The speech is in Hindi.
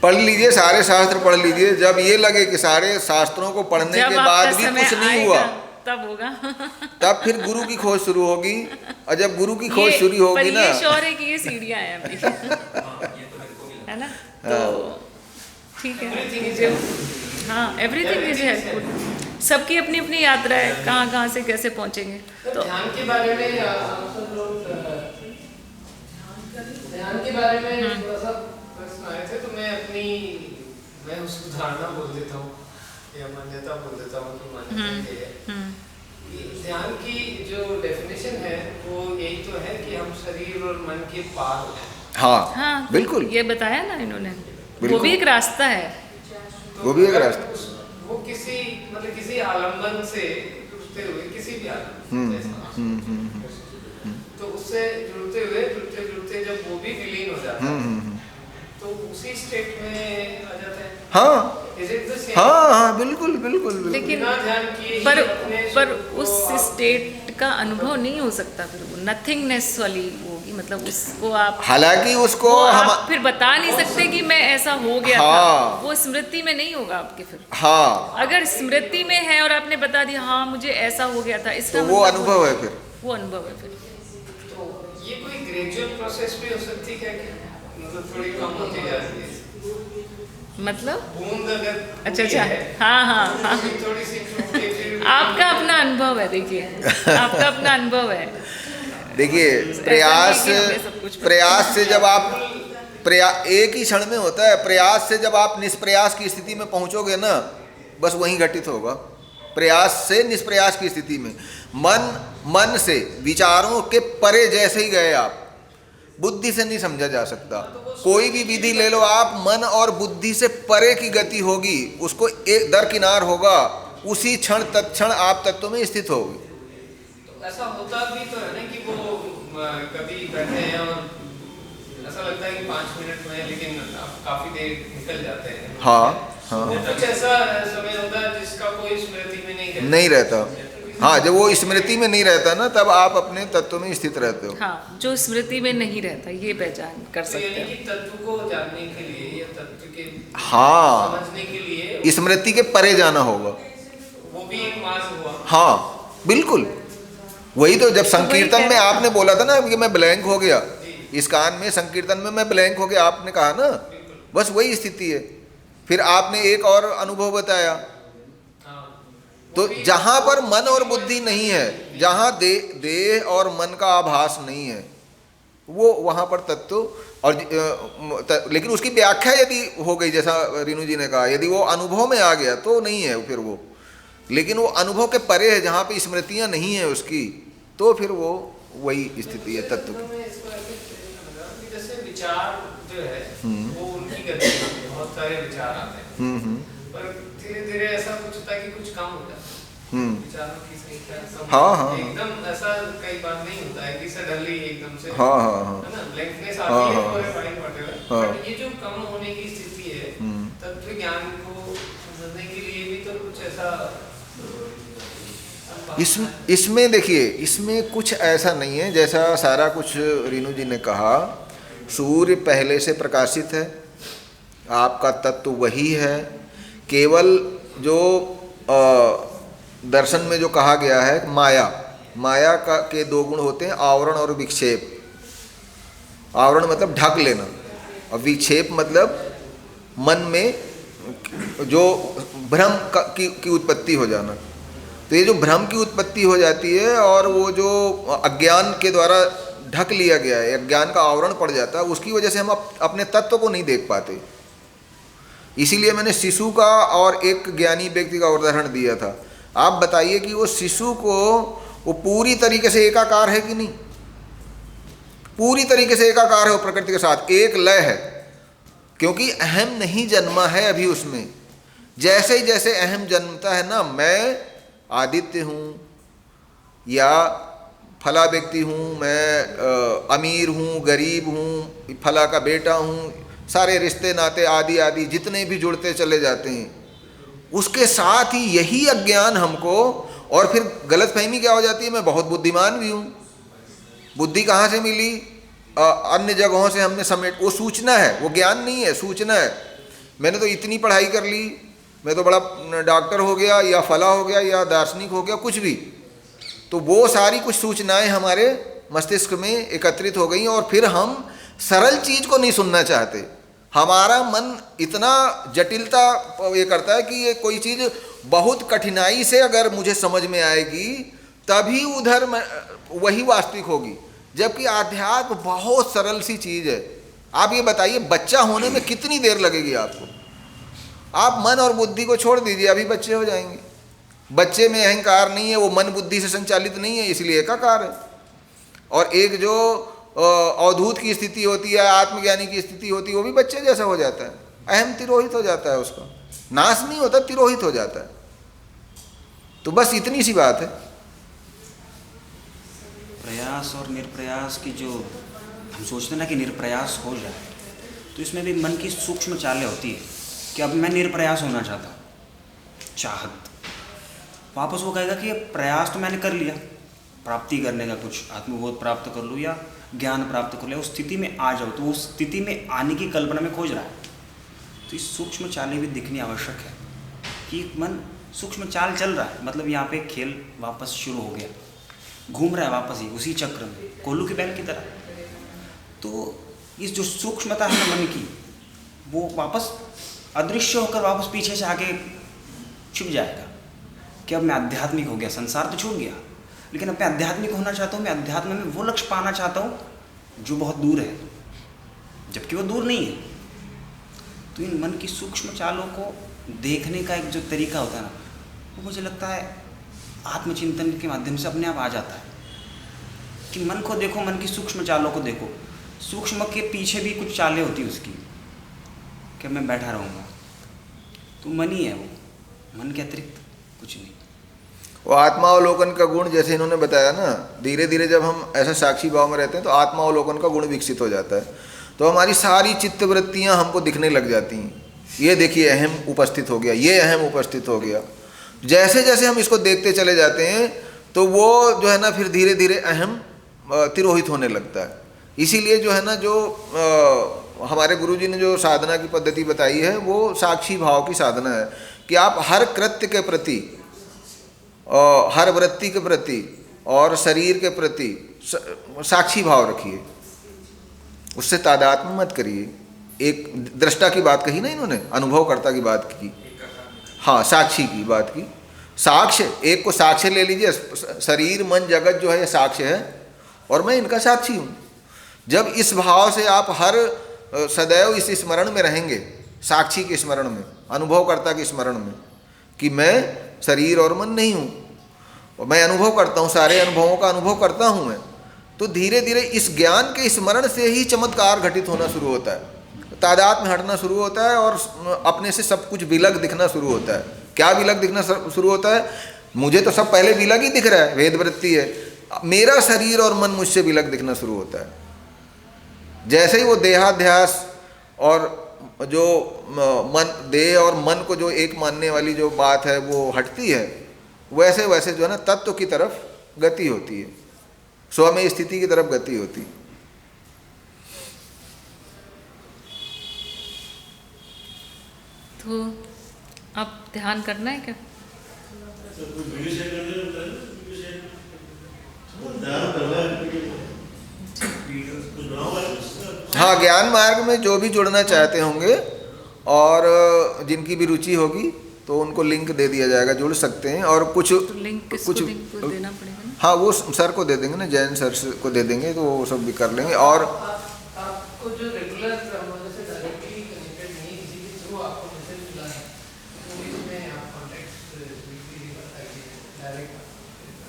पढ़ लीजिए, सारे शास्त्र पढ़ लीजिए, जब ये लगे कि सारे शास्त्रों को पढ़ने के बाद भी कुछ नहीं हुआ तब होगा। तब फिर गुरु की खोज शुरू होगी, और जब गुरु की खोज शुरू होगी ना, ये श्योर है कि ये सीढ़ियाँ हैं अभी, है ना? तो ठीक है, हाँ, एवरीथिंग इज हेल्पफुल। सबकी अपनी अपनी यात्रा है, कहाँ कहाँ से कैसे पहुँचेंगे। तो ध्यान के बारे में थोड़ा सा प्रश्न आए थे, तो मैं उसको धारणा बोल देता हूँ या मान्यता बोल देता हूँ कि मान्यता ये है कि ध्यान की जो डेफिनेशन है वो यही तो है कि हम शरीर और मन के पार हो जाएं। हाँ, बिल्कुल, ये बताया ना इन्होंने, वो भी एक रास्ता है, वो भी एक रास्ता, वो किसी आलम्बन से जुड़ते हुए, किसी भी आलम्बन तो उससे जुड़ते जब वो भी विलीन हो जाता है तो उसी स्टेट में आ जाता है। हाँ हाँ, बिल्कुल बिल्कुल। लेकिन पर उस स्टेट का अनुभव नहीं हो सकता, फिर वो नथिंगनेस वाली होगी, मतलब उसको आप, हालांकि उसको आप फिर बता नहीं सकते कि मैं ऐसा हो गया था, वो स्मृति में नहीं होगा आपके फिर। हाँ, अगर स्मृति में है और आपने बता दिया हाँ मुझे ऐसा हो गया था, इसका तो वो अनुभव है, फिर वो अनुभव है। फिर तो ये कोई ग्रेजुअल प्रोसेस भी हो सकती है क्या? मतलब थोड़ी कम होती जाती है, मतलब बूंद अगर अच्छा, हाँ, थोड़ी सी आपका अपना अनुभव है, देखिए आपका अपना अनुभव है। देखिए, प्रयास से जब आप एक ही क्षण में होता है, प्रयास से जब आप निष्प्रयास की स्थिति में पहुंचोगे ना, बस वहीं घटित होगा। प्रयास से निष्प्रयास की स्थिति में मन से विचारों के परे जैसे ही गए आप, बुद्धि से नहीं समझा जा सकता। कोई भी विधि ले लो आप, मन और बुद्धि से परे की गति होगी, उसको एक दरकिनार होगा, उसी क्षण तत्क्षण आप तत्व में स्थित होगी। तो ऐसा होता भी तो है ना कि वो कभी बैठे हैं और ऐसा लगता है कि 5 मिनट में, लेकिन काफी देर निकल जाते हैं। हाँ, कुछ ऐसा समय होता है जिसका कोई स्मृति में नहीं रहता। हाँ, जब वो स्मृति में नहीं रहता ना, तब आप अपने तत्व में स्थित रहते हो। हाँ, जो स्मृति में नहीं रहता, ये पहचान कर सकते हैं। यानी कि तत्व को जानने के लिए या तत्व के समझने के लिए स्मृति के परे जाना होगा। वो भी एक मार्ग हुआ। हाँ, बिल्कुल। वही तो जब संकीर्तन में आपने बोला था ना कि मैं ब्लैंक हो गया, इस कान में संकीर्तन में मैं ब्लैंक हो गया, आपने कहा ना, बस वही स्थिति है। फिर आपने एक और अनुभव बताया, तो जहां पर मन और बुद्धि नहीं है, जहां देह और मन का आभास नहीं है, वो वहां पर तत्व। और लेकिन उसकी व्याख्या यदि हो गई, जैसा रीनू जी ने कहा, यदि वो अनुभव में आ गया तो नहीं है फिर वो, लेकिन वो अनुभव के परे है, जहां पे स्मृतियां नहीं है उसकी, तो फिर वो वही स्थिति है तत्व की। जैसे विचार जो है वो उनकी गति है, बहुत सारे विचार आते हैं, पर धीरे धीरे ऐसा कुछ होता है कि कुछ कम हो जाता है विचारों की संख्या। हाँ, एकदम ऐसा कई बार नहीं होता है कि सडनली एकदम से, हाँ, है ना, ब्लैंकनेस आती है पूरे फाइन वगैरह। बट ये जो कम होने की स्थिति है, तत्व ज्ञान को समझने के लिए भी तो कुछ ऐसा इसमें देखिए, इसमें कुछ ऐसा नहीं है जैसा सारा कुछ रीनू जी ने कहा। सूर्य पहले से प्रकाशित है, आपका तत्व वही है। केवल जो दर्शन में जो कहा गया है, माया के 2 गुण होते हैं, आवरण और विक्षेप। आवरण मतलब ढक लेना, और विक्षेप मतलब मन में जो भ्रम की उत्पत्ति हो जाना। तो ये जो भ्रम की उत्पत्ति हो जाती है और वो जो अज्ञान के द्वारा ढक लिया गया है, अज्ञान का आवरण पड़ जाता है, उसकी वजह से हम अपने तत्व को नहीं देख पाते। इसीलिए मैंने शिशु का और एक ज्ञानी व्यक्ति का उदाहरण दिया था। आप बताइए कि वो शिशु को वो पूरी तरीके से एकाकार है कि नहीं? पूरी तरीके से एकाकार है वो प्रकृति के साथ, एक लय है, क्योंकि अहम नहीं जन्मा है अभी उसमें। जैसे ही जैसे अहम जन्मता है ना, मैं आदित्य हूँ या फला व्यक्ति हूँ, मैं अमीर हूँ, गरीब हूँ, फला का बेटा हूँ, सारे रिश्ते नाते आदि आदि जितने भी जुड़ते चले जाते हैं, उसके साथ ही यही अज्ञान हमको, और फिर गलतफहमी क्या हो जाती है, मैं बहुत बुद्धिमान भी हूँ। बुद्धि कहाँ से मिली? अन्य जगहों से हमने समेट, वो सूचना है, वो ज्ञान नहीं है, सूचना है मैंने तो इतनी पढ़ाई कर ली, मैं तो बड़ा डॉक्टर हो गया या फला हो गया या दार्शनिक हो गया, कुछ भी, तो वो सारी कुछ सूचनाएं हमारे मस्तिष्क में एकत्रित हो गई और फिर हम सरल चीज़ को नहीं सुनना चाहते। हमारा मन इतना जटिलता ये करता है कि ये कोई चीज़ बहुत कठिनाई से अगर मुझे समझ में आएगी तभी उधर वही वास्तविक होगी, जबकि आध्यात्म बहुत सरल सी चीज़ है। आप ये बताइए, बच्चा होने में कितनी देर लगेगी आपको? आप मन और बुद्धि को छोड़ दीजिए, अभी बच्चे हो जाएंगे। बच्चे में अहंकार नहीं है, वो मन बुद्धि से संचालित नहीं है, इसलिए एकाकार है। और एक जो अवधूत की स्थिति होती है, आत्मज्ञानी की स्थिति होती है, वो भी बच्चे जैसा हो जाता है, अहम तिरोहित हो जाता है, उसका नाश नहीं होता, तिरोहित हो जाता है। तो बस इतनी सी बात है। प्रयास और निरप्रयास की जो हम सोचते हैं ना कि निरप्रयास हो जाए, तो इसमें भी मन की सूक्ष्म चालें होती है कि अब मैं निरप्रयास होना चाहता हूँ, चाहत। वापस वो कहेगा कि प्रयास तो मैंने कर लिया, प्राप्ति करने का, कुछ आत्मबोध प्राप्त कर लूँ या ज्ञान प्राप्त कर लिया, उस स्थिति में आ जाओ, तो उस स्थिति में आने की कल्पना में खोज रहा है। तो इस सूक्ष्म चालें भी दिखनी आवश्यक है कि मन सूक्ष्म चाल चल रहा है, मतलब यहाँ पे खेल वापस शुरू हो गया, घूम रहा है वापस ही उसी चक्र में, कोल्लू की बैल की तरह। तो इस जो सूक्ष्मता है मन की, वो वापस अदृश्य होकर वापस पीछे से आके छुप जाएगा कि अब मैं आध्यात्मिक हो गया, संसार तो छूट गया, लेकिन अब मैं आध्यात्मिक होना चाहता हूँ, मैं अध्यात्म में वो लक्ष्य पाना चाहता हूँ जो बहुत दूर है, जबकि वो दूर नहीं है। तो इन मन की सूक्ष्म चालों को देखने का एक जो तरीका होता है ना, वो मुझे लगता है आत्मचिंतन के माध्यम से अपने आप आ जाता है कि मन को देखो, मन की सूक्ष्म चालों को देखो। सूक्ष्म के पीछे भी कुछ चालें होती है उसकी, कि मैं बैठा रहूँगा, तो मन ही है वो, मन के अतिरिक्त कुछ नहीं। वो आत्मावलोकन का गुण, जैसे इन्होंने बताया ना, धीरे धीरे जब हम ऐसा साक्षी भाव में रहते हैं तो आत्मावलोकन का गुण विकसित हो जाता है, तो हमारी सारी चित्तवृत्तियाँ हमको दिखने लग जाती हैं। ये देखिए अहम उपस्थित हो गया, ये अहम उपस्थित हो गया। जैसे जैसे हम इसको देखते चले जाते हैं तो वो जो है ना फिर धीरे धीरे अहम तिरोहित होने लगता है। इसीलिए जो है ना, जो हमारे गुरुजी ने जो साधना की पद्धति बताई है वो साक्षी भाव की साधना है कि आप हर कृत्य के प्रति, हर वृत्ति के प्रति और शरीर के प्रति साक्षी भाव रखिए, उससे तादात्म्य मत करिए। एक दृष्टा की बात कही ना इन्होंने, अनुभवकर्ता की बात की, हाँ साक्षी की बात की। साक्ष्य, एक को साक्ष्य ले लीजिए, शरीर मन जगत जो है ये साक्ष्य है और मैं इनका साक्षी हूँ। जब इस भाव से आप हर सदैव इस स्मरण में रहेंगे, साक्षी के स्मरण में, अनुभवकर्ता के स्मरण में, कि मैं शरीर और मन नहीं हूँ और मैं अनुभव करता हूँ, सारे अनुभवों का अनुभव करता हूँ मैं, तो धीरे धीरे इस ज्ञान के स्मरण से ही चमत्कार घटित होना शुरू होता है, तादाद में हटना शुरू होता है और अपने से सब कुछ विलग दिखना शुरू होता है। क्या विलग दिखना शुरू होता है? मुझे तो सब पहले विलग ही दिख रहा है, वेद वृत्ति है, मेरा शरीर और मन मुझसे विलग दिखना शुरू होता है। जैसे ही वो देहाध्यास और जो मन, देह और मन को जो एक मानने वाली जो बात है वो हटती है, वैसे वैसे जो है ना तत्व की तरफ गति होती है, स्वमय स्थिति की तरफ गति होती है। तो अब ध्यान करना है क्या? हाँ, ज्ञान मार्ग में जो भी जुड़ना चाहते होंगे और जिनकी भी रुचि होगी तो उनको लिंक दे दिया जाएगा, जुड़ सकते हैं। और कुछ तो लिंक किसको कुछ को देना पड़ेगा ना? हाँ, वो सर को दे देंगे ना, जैन सर को दे देंगे तो वो सब भी कर लेंगे। और आपको जो रेगुलर हमारे से डायरेक्टली कनेक्टेड नहीं, किसी के थ्रू आपको मैसेज मिला है, तो इसमें आप कॉन्टेक्ट डायरेक्ट